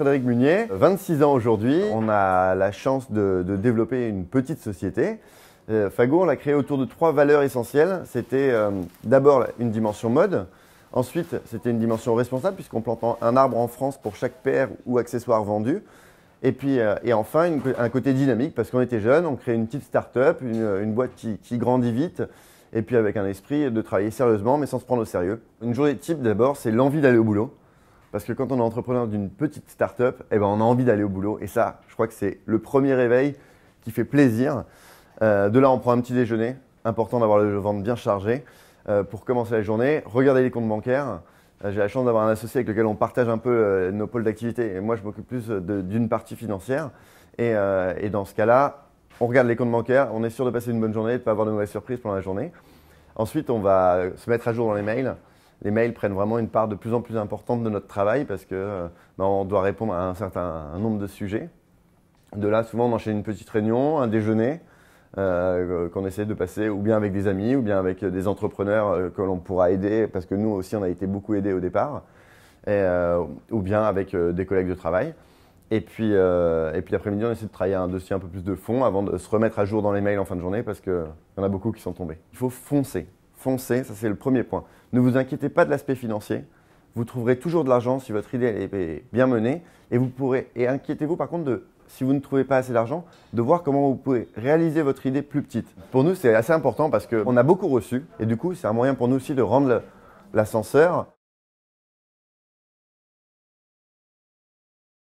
Frédéric Munier, 26 ans aujourd'hui. On a la chance de développer une petite société. Fago, on l'a créé autour de 3 valeurs essentielles. C'était d'abord une dimension mode. Ensuite, c'était une dimension responsable puisqu'on plante un arbre en France pour chaque paire ou accessoire vendu. Et puis, et enfin, un côté dynamique parce qu'on était jeunes, on crée une petite start-up, une boîte qui grandit vite. Et puis avec un esprit de travailler sérieusement mais sans se prendre au sérieux. Une journée type d'abord, c'est l'envie d'aller au boulot. Parce que quand on est entrepreneur d'une petite start-up, eh ben on a envie d'aller au boulot. Et ça, je crois que c'est le premier réveil qui fait plaisir. De là, on prend un petit déjeuner. Important d'avoir le ventre bien chargé pour commencer la journée. Regarder les comptes bancaires. J'ai la chance d'avoir un associé avec lequel on partage un peu nos pôles d'activité. Et moi, je m'occupe plus d'une partie financière. Et dans ce cas-là, on regarde les comptes bancaires. On est sûr de passer une bonne journée, de ne pas avoir de mauvaises surprises pendant la journée. Ensuite, on va se mettre à jour dans les mails. Les mails prennent vraiment une part de plus en plus importante de notre travail parce que on doit répondre à un certain nombre de sujets. De là, souvent, on enchaîne une petite réunion, un déjeuner qu'on essaie de passer ou bien avec des amis ou bien avec des entrepreneurs que l'on pourra aider parce que nous aussi, on a été beaucoup aidés au départ, ou bien avec des collègues de travail. Et puis l'après-midi, on essaie de travailler un dossier un peu plus de fond avant de se remettre à jour dans les mails en fin de journée parce qu'il y en a beaucoup qui sont tombés. Il faut foncer. Foncer, ça c'est le premier point. Ne vous inquiétez pas de l'aspect financier. Vous trouverez toujours de l'argent si votre idée est bien menée. Et inquiétez-vous par contre si vous ne trouvez pas assez d'argent, de voir comment vous pouvez réaliser votre idée plus petite. Pour nous, c'est assez important parce qu'on a beaucoup reçu et du coup, c'est un moyen pour nous aussi de rendre l'ascenseur